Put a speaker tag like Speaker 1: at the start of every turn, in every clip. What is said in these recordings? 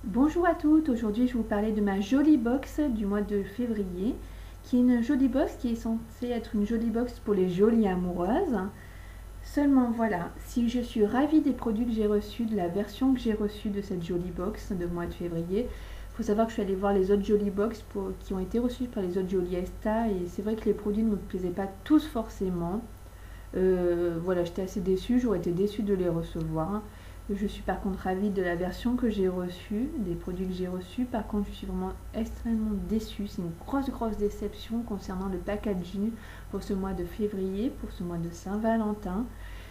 Speaker 1: Bonjour à toutes, aujourd'hui je vais vous parler de ma jolie box du mois de février, qui est une jolie box qui est censée être une jolie box pour les jolies amoureuses. Seulement voilà, si je suis ravie des produits que j'ai reçus, de la version que j'ai reçue de cette jolie box de mois de février, il faut savoir que je suis allée voir les autres jolies box qui ont été reçues par les autres jolies Esta, et c'est vrai que les produits ne me plaisaient pas tous forcément. Voilà, j'étais assez déçue, j'aurais été déçue de les recevoir. Je suis par contre ravie de la version que j'ai reçue, des produits que j'ai reçus. Par contre, je suis vraiment extrêmement déçue. C'est une grosse déception concernant le packaging pour ce mois de février, pour ce mois de Saint-Valentin.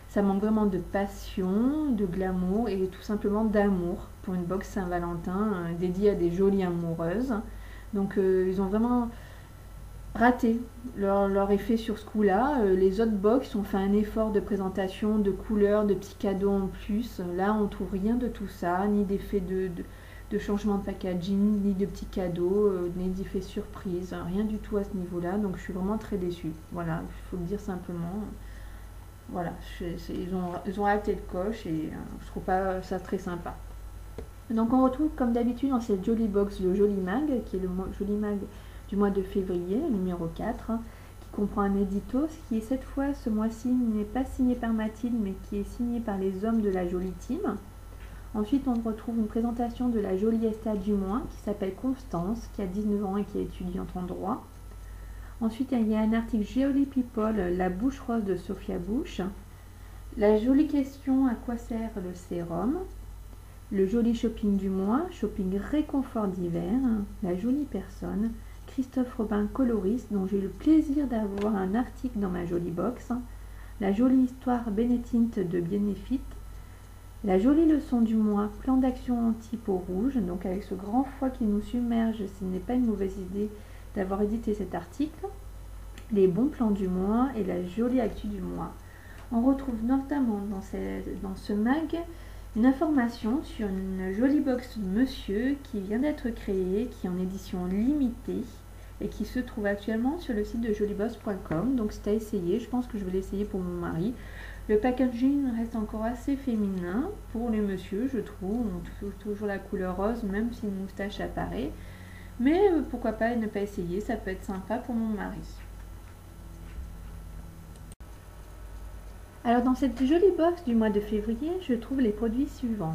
Speaker 1: Ça manque vraiment de passion, de glamour et tout simplement d'amour pour une box Saint-Valentin dédiée à des jolies amoureuses. Donc ils ont vraiment raté leur effet sur ce coup-là. Les autres box ont fait un effort de présentation, de couleurs, de petits cadeaux en plus. Là, on trouve rien de tout ça, ni d'effet de changement de packaging, ni de petits cadeaux, ni d'effet surprise, rien du tout à ce niveau-là. Donc, je suis vraiment très déçue. Voilà, il faut le dire simplement. Voilà, ils ont raté le coche et je trouve pas ça très sympa. Donc, on retrouve comme d'habitude dans cette jolie box le Joli Mag, qui est le Joli Mag du mois de février, numéro 4, qui comprend un édito, ce qui est cette fois, ce mois-ci, n'est pas signé par Mathilde, mais qui est signé par les hommes de la Jolie Team. Ensuite, on retrouve une présentation de la jolie Esta du mois, qui s'appelle Constance, qui a 19 ans et qui est étudiante en droit. Ensuite, il y a un article Jolie People, la bouche rose de Sophia Bush. La jolie question, à quoi sert le sérum? Le joli shopping du mois, shopping réconfort d'hiver, la jolie personne, Christophe Robin coloriste, dont j'ai eu le plaisir d'avoir un article dans ma jolie box, la jolie histoire bénétinte de Bénéfit, la jolie leçon du mois, plan d'action anti-peau rouge, donc avec ce grand froid qui nous submerge, ce n'est pas une mauvaise idée d'avoir édité cet article, les bons plans du mois et la jolie actu du mois. On retrouve notamment dans ce mag une information sur une jolie box Monsieur qui vient d'être créée, qui est en édition limitée et qui se trouve actuellement sur le site de jolibox.com. Donc c'est à essayer, je pense que je vais l'essayer pour mon mari. Le packaging reste encore assez féminin pour les messieurs, je trouve. On trouve toujours la couleur rose, même si une moustache apparaît. Mais pourquoi pas ne pas essayer, ça peut être sympa pour mon mari. Alors dans cette jolie box du mois de février, je trouve les produits suivants.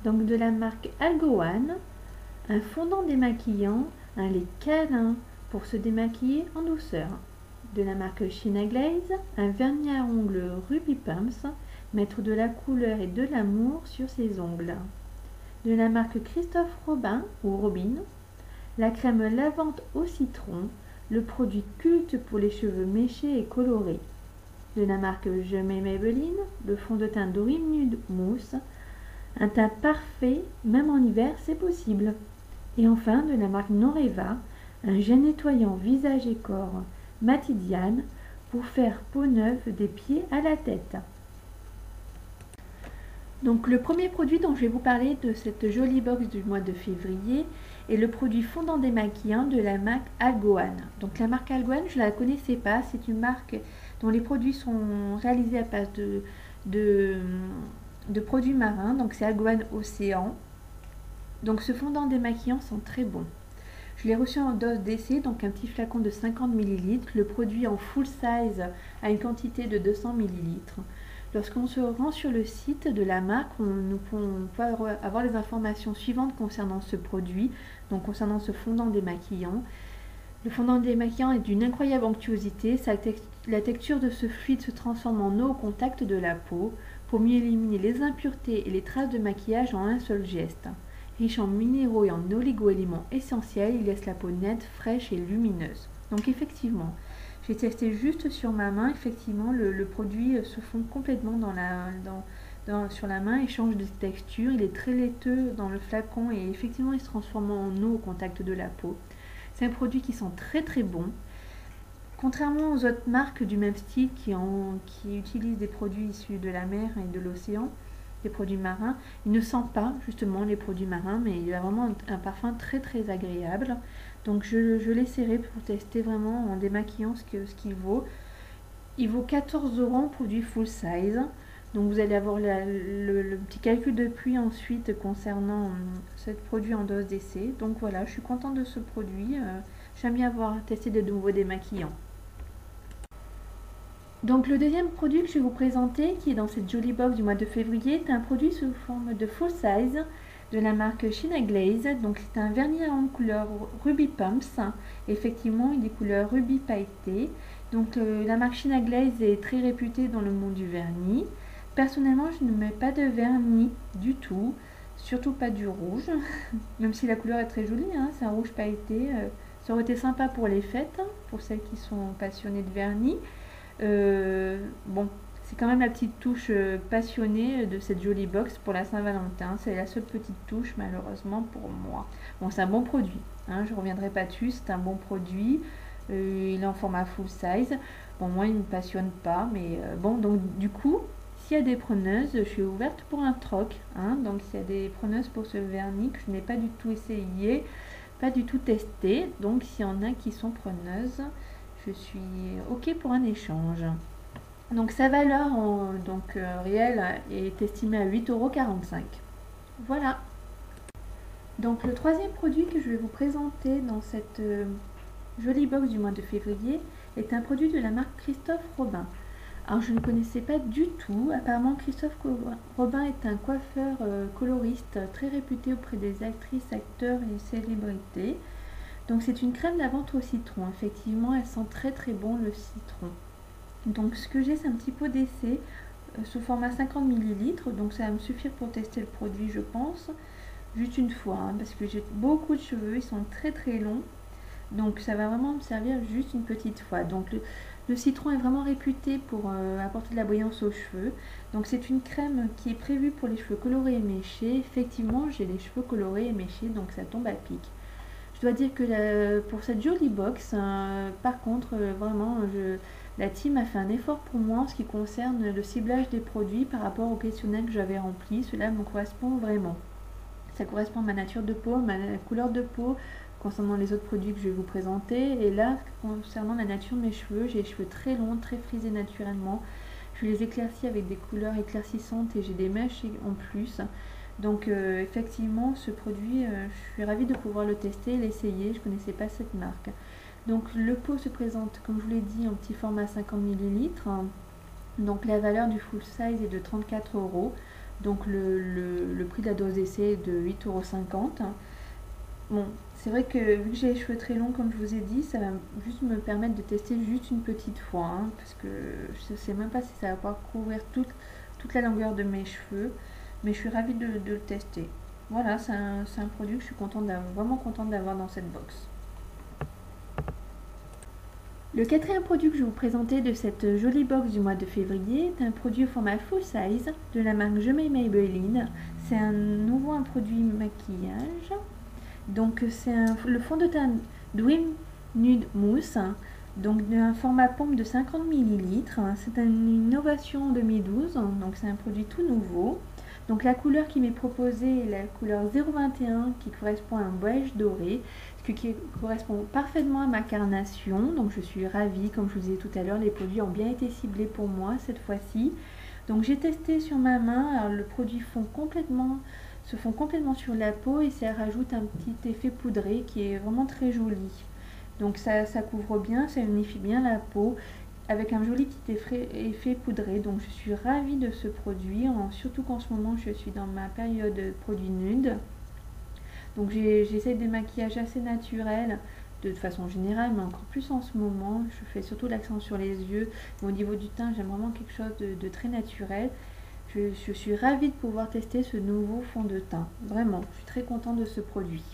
Speaker 1: Donc de la marque Algoane, un fondant démaquillant, un lait câlin pour se démaquiller en douceur. De la marque China Glaze, un vernis à ongles Ruby Pumps, mettre de la couleur et de l'amour sur ses ongles. De la marque Christophe Robin ou Robin, la crème lavante au citron, le produit culte pour les cheveux méchés et colorés. De la marque Je mets Maybelline, le fond de teint Dorine Nude Mousse, un teint parfait, même en hiver, c'est possible. Et enfin, de la marque Noreva, un gel nettoyant visage et corps Matidiane pour faire peau neuve des pieds à la tête. Donc le premier produit dont je vais vous parler de cette jolie box du mois de février est le produit fondant démaquillant de la marque Algoane. Donc la marque Algoane, je ne la connaissais pas, c'est une marque dont les produits sont réalisés à base de produits marins, donc c'est Algoane Océan. Donc ce fondant démaquillant sent très bon. Je l'ai reçu en dose d'essai, donc un petit flacon de 50 ml. Le produit en full size a une quantité de 200 ml. Lorsqu'on se rend sur le site de la marque, nous pouvons avoir les informations suivantes concernant ce produit, donc concernant ce fondant démaquillant. Le fondant démaquillant est d'une incroyable onctuosité. La texture de ce fluide se transforme en eau au contact de la peau pour mieux éliminer les impuretés et les traces de maquillage en un seul geste. Riche en minéraux et en oligo-éléments essentiels, il laisse la peau nette, fraîche et lumineuse. Donc effectivement, j'ai testé juste sur ma main, effectivement le produit se fond complètement sur la main et change de texture. Il est très laiteux dans le flacon et effectivement il se transforme en eau au contact de la peau. C'est un produit qui sent très bon. Contrairement aux autres marques du même style qui utilisent des produits issus de la mer et de l'océan, des produits marins, il ne sent pas justement les produits marins, mais il a vraiment un parfum très agréable. Donc je l'essaierai pour tester vraiment en démaquillant ce qu'il vaut. Il vaut 14 € en produit full size. Donc vous allez avoir le petit calcul de prix ensuite concernant ce produit en dose d'essai. Donc voilà, je suis contente de ce produit. J'aime bien avoir testé de nouveau démaquillants. Donc le deuxième produit que je vais vous présenter, qui est dans cette jolie box du mois de février, est un produit sous forme de full size de la marque Sheena Glaze. Donc c'est un vernis à ongles couleur Ruby Pumps. Effectivement, il est couleur Ruby pailleté. Donc la marque Sheena Glaze est très réputée dans le monde du vernis. Personnellement, je ne mets pas de vernis du tout, surtout pas du rouge, même si la couleur est très jolie, hein, c'est un rouge pailleté. Ça aurait été sympa pour les fêtes, pour celles qui sont passionnées de vernis. Bon, c'est quand même la petite touche passionnée de cette jolie box pour la Saint-Valentin. C'est la seule petite touche malheureusement pour moi. Bon, c'est un bon produit, hein, je ne reviendrai pas dessus, c'est un bon produit. Il est en format full size. Bon, moi il ne me passionne pas, mais bon, donc du coup, s'il y a des preneuses, je suis ouverte pour un troc, hein. Donc s'il y a des preneuses pour ce vernis que je n'ai pas du tout essayé, pas du tout testé, donc s'il y en a qui sont preneuses, je suis ok pour un échange. Donc sa valeur réelle est estimée à 8,45 €. Voilà. Donc le troisième produit que je vais vous présenter dans cette jolie box du mois de février est un produit de la marque Christophe Robin. Alors je ne connaissais pas du tout. Apparemment Christophe Robin est un coiffeur coloriste très réputé auprès des actrices, acteurs et célébrités. Donc c'est une crème lavante au citron. Effectivement, elle sent très très bon le citron. Donc ce que j'ai, c'est un petit pot d'essai sous format 50 ml. Donc ça va me suffire pour tester le produit, je pense. Juste une fois, hein, parce que j'ai beaucoup de cheveux, ils sont très très longs. Donc ça va vraiment me servir juste une petite fois. Donc le citron est vraiment réputé pour apporter de la brillance aux cheveux. Donc c'est une crème qui est prévue pour les cheveux colorés et méchés. Effectivement, j'ai les cheveux colorés et méchés, donc ça tombe à pic. Je dois dire que pour cette jolie box, par contre, vraiment, la team a fait un effort pour moi en ce qui concerne le ciblage des produits par rapport au questionnaire que j'avais rempli. Cela me correspond vraiment. Ça correspond à ma nature de peau, ma couleur de peau, concernant les autres produits que je vais vous présenter. Et là, concernant la nature de mes cheveux, j'ai les cheveux très longs, très frisés naturellement. Je les éclaircis avec des couleurs éclaircissantes et j'ai des mèches en plus. Donc effectivement, ce produit, je suis ravie de pouvoir le tester, l'essayer. Je ne connaissais pas cette marque. Donc le pot se présente, comme je vous l'ai dit, en petit format 50 ml. Donc la valeur du full size est de 34 €. Donc le prix de la dose d'essai est de 8,50 €. Bon, c'est vrai que vu que j'ai les cheveux très longs, comme je vous ai dit, ça va juste me permettre de tester juste une petite fois, hein, parce que je ne sais même pas si ça va pouvoir couvrir toute la longueur de mes cheveux, mais je suis ravie de le tester. Voilà, c'est un produit que je suis vraiment contente d'avoir dans cette box. Le quatrième produit que je vais vous présenter de cette jolie box du mois de février est un produit au format full size de la marque Je M'aime Maybelline. C'est un produit maquillage. Donc c'est le fond de teint Dream Nude Mousse, donc d'un format pompe de 50 ml. C'est une innovation en 2012, donc c'est un produit tout nouveau. Donc la couleur qui m'est proposée est la couleur 021 qui correspond à un beige doré, ce qui correspond parfaitement à ma carnation. Donc je suis ravie, comme je vous disais tout à l'heure, les produits ont bien été ciblés pour moi cette fois-ci. Donc j'ai testé sur ma main, alors le produit se fond complètement sur la peau et ça rajoute un petit effet poudré qui est vraiment très joli. Donc ça couvre bien, ça unifie bien la peau avec un joli petit effet poudré. Donc je suis ravie de ce produit, surtout qu'en ce moment je suis dans ma période de produits nudes. Donc j'essaie des maquillages assez naturels de façon générale, mais encore plus en ce moment. Je fais surtout l'accent sur les yeux. Mais au niveau du teint, j'aime vraiment quelque chose de très naturel. Je suis ravie de pouvoir tester ce nouveau fond de teint. Vraiment, je suis très contente de ce produit.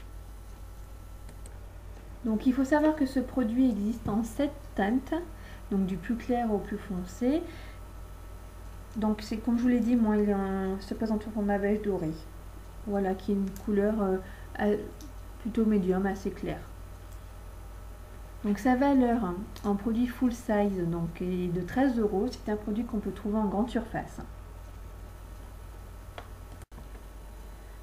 Speaker 1: Donc il faut savoir que ce produit existe en 7 teintes, donc du plus clair au plus foncé. Donc c'est comme je vous l'ai dit, moi il se présente sous format beige doré. Voilà, qui est une couleur plutôt médium, assez claire. Donc sa valeur en produit full size donc, est de 13 €. C'est un produit qu'on peut trouver en grande surface.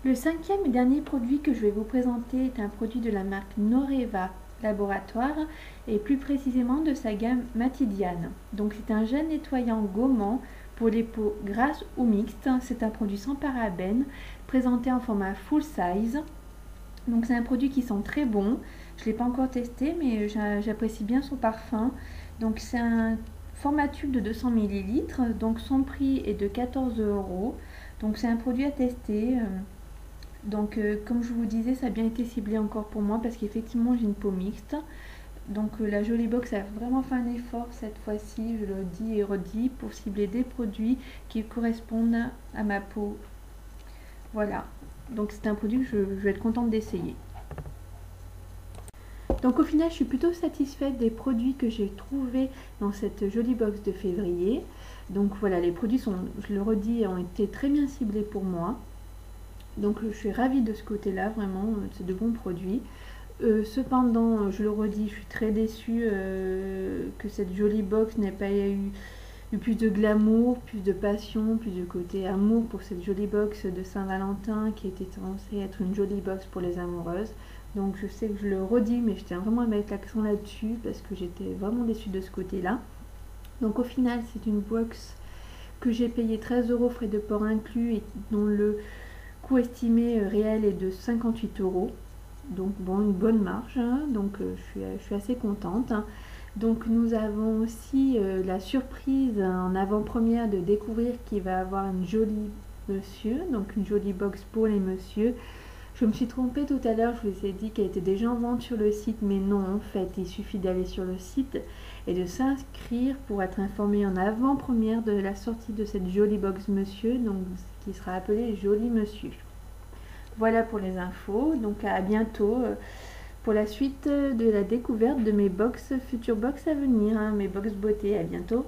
Speaker 1: Le cinquième et dernier produit que je vais vous présenter est un produit de la marque Noreva Laboratoire et plus précisément de sa gamme Matidiane. Donc c'est un gel nettoyant gommant pour les peaux grasses ou mixtes. C'est un produit sans parabènes, présenté en format full size. Donc c'est un produit qui sent très bon. Je ne l'ai pas encore testé, mais j'apprécie bien son parfum. Donc c'est un format tube de 200 ml. Donc son prix est de 14 €. Donc c'est un produit à tester. Donc comme je vous disais, ça a bien été ciblé encore pour moi parce qu'effectivement j'ai une peau mixte. Donc la Jolie Box a vraiment fait un effort cette fois-ci, je le dis et redis, pour cibler des produits qui correspondent à ma peau. Voilà, donc c'est un produit que je vais être contente d'essayer. Donc au final, je suis plutôt satisfaite des produits que j'ai trouvés dans cette Jolie Box de février. Donc voilà, les produits sont, je le redis, ont été très bien ciblés pour moi. Donc je suis ravie de ce côté-là, vraiment, c'est de bons produits. Cependant, je le redis, je suis très déçue que cette Jolie Box n'ait pas eu plus de glamour, plus de passion, plus de côté amour pour cette Jolie Box de Saint-Valentin qui était censée être une Jolie Box pour les amoureuses. Donc je sais que je le redis, mais je tiens vraiment à mettre l'accent là-dessus parce que j'étais vraiment déçue de ce côté-là. Donc au final, c'est une box que j'ai payé 13 € frais de port inclus et dont le coût estimé réel est de 58 €. Donc bon, une bonne marge, hein. Donc je suis assez contente. Donc nous avons aussi la surprise en avant-première de découvrir qu'il va avoir une jolie monsieur, donc une jolie box pour les messieurs. Je me suis trompée tout à l'heure, je vous ai dit qu'elle était déjà en vente sur le site, mais non, en fait, il suffit d'aller sur le site et de s'inscrire pour être informé en avant-première de la sortie de cette jolie box monsieur, donc qui sera appelée Joli Monsieur. Voilà pour les infos, donc à bientôt pour la suite de la découverte de mes box, futures box à venir, hein, mes box beauté, à bientôt.